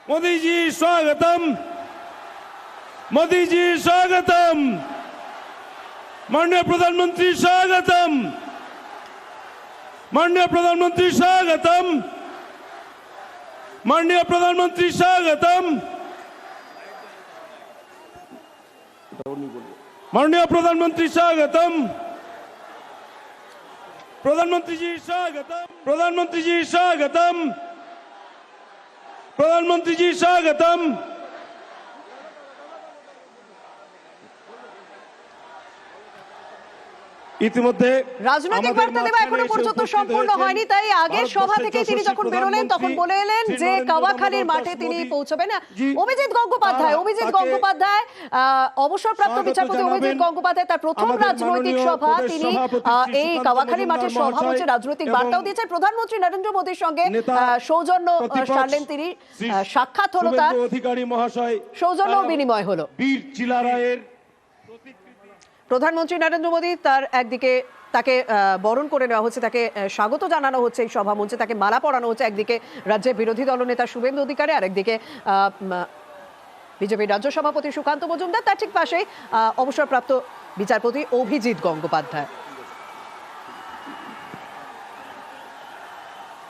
मोदी जी स्वागतम, मोदी जी स्वागतम, माननीय प्रधानमंत्री स्वागतम, माननीय प्रधानमंत्री स्वागतम, माननीय प्रधानमंत्री स्वागतम, माननीय प्रधानमंत्री स्वागतम, प्रधानमंत्री जी स्वागतम, प्रधानमंत्री जी स्वागतम, प्रधानमंत्री जी स्वागतम। ইতিমধ্যে রাজনৈতিক বার্তা দেওয়া এখনো পর্যন্ত সম্পূর্ণ হয়নি, তাই আগের সভা থেকে তিনি যখন বেরোলেন তখন বলে এলেন যে কাওয়াখালীর মাঠে তিনি পৌঁছবেন। অভিজিৎ গঙ্গোপাধ্যায় অবসরপ্রাপ্ত বিচারপতি অভিজিৎ গঙ্গোপাধ্যায় তার প্রথম রাজনৈতিক সভা তিনি এই কাওয়াখালীর মাঠে সভা মঞ্চে রাজনৈতিক বার্তাও দিয়েছেন। প্রধানমন্ত্রী নরেন্দ্র মোদীর সঙ্গে সৌজন্য সারলেন তিনি, সাক্ষাৎ হলো তার, অধিকারী মহাশয় সৌজন্য বিনিময় হলো। বীর চিলারায়ের প্রধানমন্ত্রী নরেন্দ্র মোদী তার একদিকে তাকে বরণ করে নেওয়া হচ্ছে, তাকে স্বাগত জানানো হচ্ছে এই সভা মঞ্চে, তাকে মালা পরানো হচ্ছে। একদিকে রাজ্যের বিরোধী দলনেতা শুভেন্দু অধিকারী, আরেকদিকে বিজেপির রাজ্য সভাপতি সুকান্ত মজুমদার, তার ঠিক পাশেই অবসরপ্রাপ্ত বিচারপতি অভিজিৎ গঙ্গোপাধ্যায়।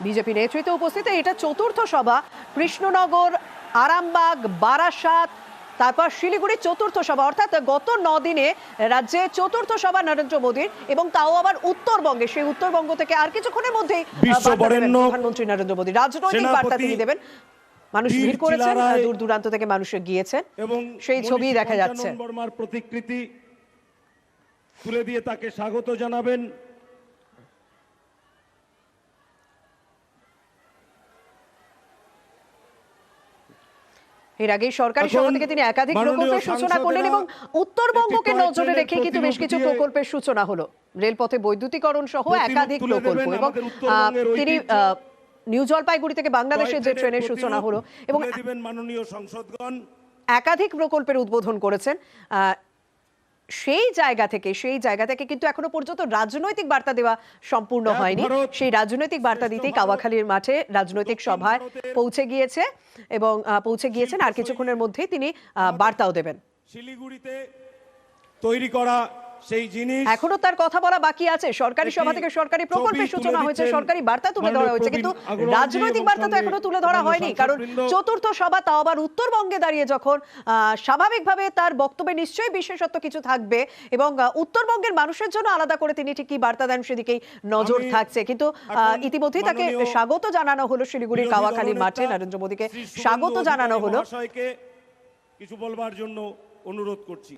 বিজেপি নেতৃত্বে উপস্থিত। এটা চতুর্থ সভা। কৃষ্ণনগর, আরামবাগ, বারাসাত, তারপর শিলিগুড়ির চতুর্থ সভা, অর্থাৎ গত 9 দিনে রাজ্যে চতুর্থ সভা নরেন্দ্র মোদীর, এবং তাও আবার উত্তরবঙ্গে। সেই উত্তরবঙ্গ থেকে আর কিছুক্ষণের মধ্যেই প্রধানমন্ত্রী নরেন্দ্র মোদী রাজনৈতিক বার্তা তিনি দেবেন। মানুষ ভিড় করেছেন, দূর দূরান্ত থেকে মানুষ গিয়েছেন, এবং সেই ছবি দেখা যাচ্ছে। বর্মার প্রতিকৃতি তুলে দিয়ে তাকে স্বাগত জানাবেন। এর আগে সরকারি সভা থেকে তিনি একাধিক প্রকল্পের সূচনা করলেন, এবং উত্তরবঙ্গকে নজরে রেখে কিন্তু বেশ কিছু প্রকল্পের সূচনা হলো। রেলপথে বৈদ্যুতিকরণ সহ একাধিক প্রকল্প, এবং তিনি নিউ জলপাইগুড়ি থেকে বাংলাদেশের যে ট্রেনের সূচনা হলো, এবং মাননীয় সংসদগণ একাধিক প্রকল্পের উদ্বোধন করেছেন। সেই জায়গা থেকে কিন্তু এখনো পর্যন্ত রাজনৈতিক বার্তা দেওয়া সম্পূর্ণ হয়নি। সেই রাজনৈতিক বার্তা দিতেই কাওয়াখালীর মাঠে রাজনৈতিক সভায় পৌঁছে গিয়েছেন। আর কিছুক্ষণের মধ্যেই তিনি বার্তাও দেবেন। শিলিগুড়িতে তৈরি করা সেই জিনিস এখনো তার কথা বলা বাকি আছে। সরকারি সভা থেকে সরকারি প্রকল্পের সূচনা হয়েছে, সরকারি বার্তা তুলে ধরা হয়েছে, কিন্তু রাজনৈতিক বার্তা তো এখনো তুলে ধরা হয়নি। কারণ চতুর্থ সভা, তাও আবার উত্তরবঙ্গে দাঁড়িয়ে যখন, স্বাভাবিকভাবে তার বক্তব্যে নিশ্চয়ই বিশেষত্ব কিছু থাকবে, এবং উত্তরবঙ্গের মানুষের জন্য আলাদা করে তিনি ঠিক কি বার্তা দেন সেদিকেই নজর থাকছে। কিন্তু ইতিমধ্যেই তাকে স্বাগত জানানো হলো শিলিগুড়ির কাওয়াখালীর মাঠে। নরেন্দ্র মোদীকে স্বাগত জানানো হলো। কিছু বলবার জন্য অনুরোধ করছি।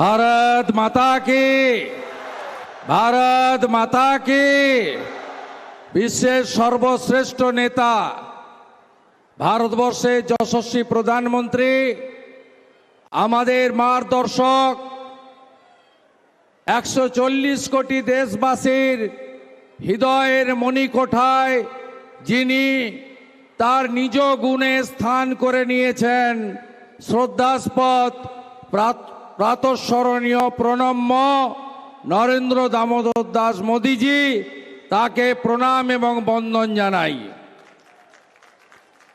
भारत माता की, भारत माता की। বিশ্বের সর্বশ্রেষ্ঠ নেতা, ভারতবর্ষের যশস্বী প্রধানমন্ত্রী, আমাদের মার্গদর্শক, 140 কোটি দেশবাসীর হৃদয়ের মণিকোঠায় যিনি তার নিজ গুণে স্থান করে নিয়েছেন, শ্রদ্ধাস্পদ প্রাতঃস্মরণীয় প্রণম্য নরেন্দ্র দামোদর দাস মোদীজি, তাকে প্রণাম এবং বন্দন জানাই।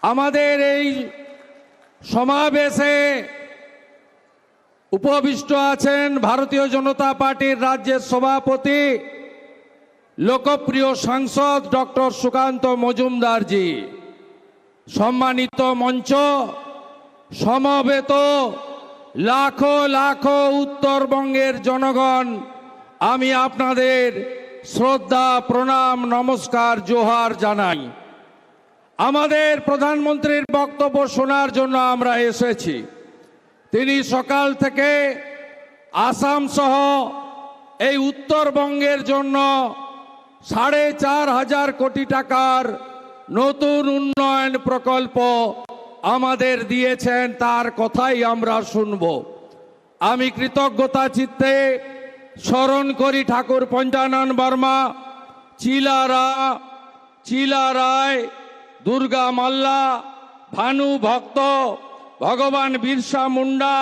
আমাদের এই সমাবেশে উপবিষ্ট আছেন ভারতীয় জনতা পার্টির রাজ্যের সভাপতি, লোকপ্রিয় সাংসদ ডক্টর সুকান্ত মজুমদারজি, সম্মানিত মঞ্চ, সমবেত লাখো লাখো উত্তরবঙ্গের জনগণ, আমি আপনাদের শ্রদ্ধা, প্রণাম, নমস্কার, জোহার জানাই। আমাদের প্রধানমন্ত্রীর বক্তব্য শোনার জন্য আমরা এসেছি। তিনি সকাল থেকে আসাম সহ এই উত্তরবঙ্গের জন্য 4,500 কোটি টাকার নতুন উন্নয়ন প্রকল্প আমাদের দিয়েছেন, তার কথাই আমরা শুনব। আমি কৃতজ্ঞতা চিত্তে স্মরণ করি ঠাকুর পঞ্চানন বর্মা, চিলা রায়, দুর্গা মাল্লা, ভানু ভক্ত, ভগবান বিরসা মুন্ডা,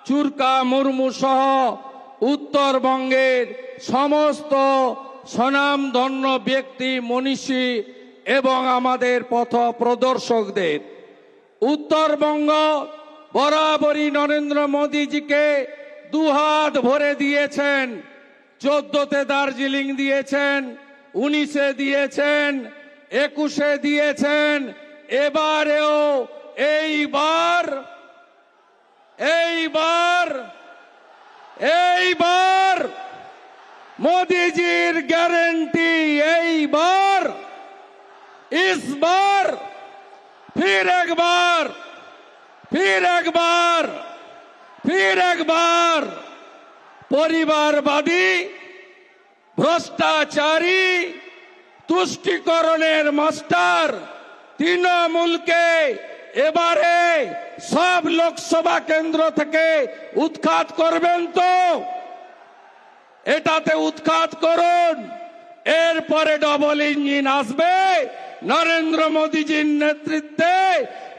চুরকা মুর্মু সহ উত্তরবঙ্গের সমস্ত স্বনামধন্য ব্যক্তি মনীষী এবং আমাদের পথ প্রদর্শকদের। উত্তরবঙ্গ বরাবরই নরেন্দ্র মোদীজিকে দুহাত ভরে দিয়েছেন। 14তে দার্জিলিং দিয়েছেন, 19-এ দিয়েছেন, 21-এ দিয়েছেন, এবারেও এইবার মোদীজির গ্যারেন্টি, এইবার इस बार फिर एक बार পরিবারবাদী ভ্রষ্টাচারী তুষ্টিকরণের মাস্টার তৃণমূলকে এবারে সব লোকসভা কেন্দ্র থেকে উৎখাত করবেন তো? এটাতে উৎখাত করুন। এরপরে ডবল ইঞ্জিন আসবে নরেন্দ্র মোদীজির নেতৃত্বে।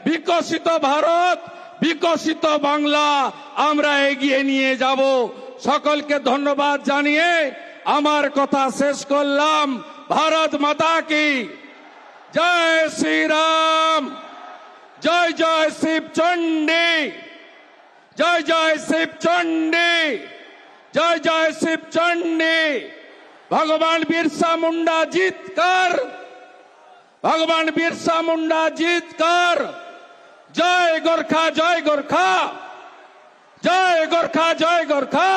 বিকশিত ভারত, বিকশিত বাংলা আমরা এগিয়ে নিয়ে যাব। সকলকে ধন্যবাদ জানিয়ে আমার কথা শেষ করলাম। ভারত মাতা কি জয়, শ্রীরাম, জয় জয় শিব চণ্ডী, জয় জয় শিব চণ্ডী, জয় জয় শিব চণ্ডী। ভগবান বিরসা মুন্ডা জিত কর, ভগবান বিরসা মুন্ডা জিত কর। জয় গোরখা, জয় গোরখা, জয় গোরখা, জয় গোরখা।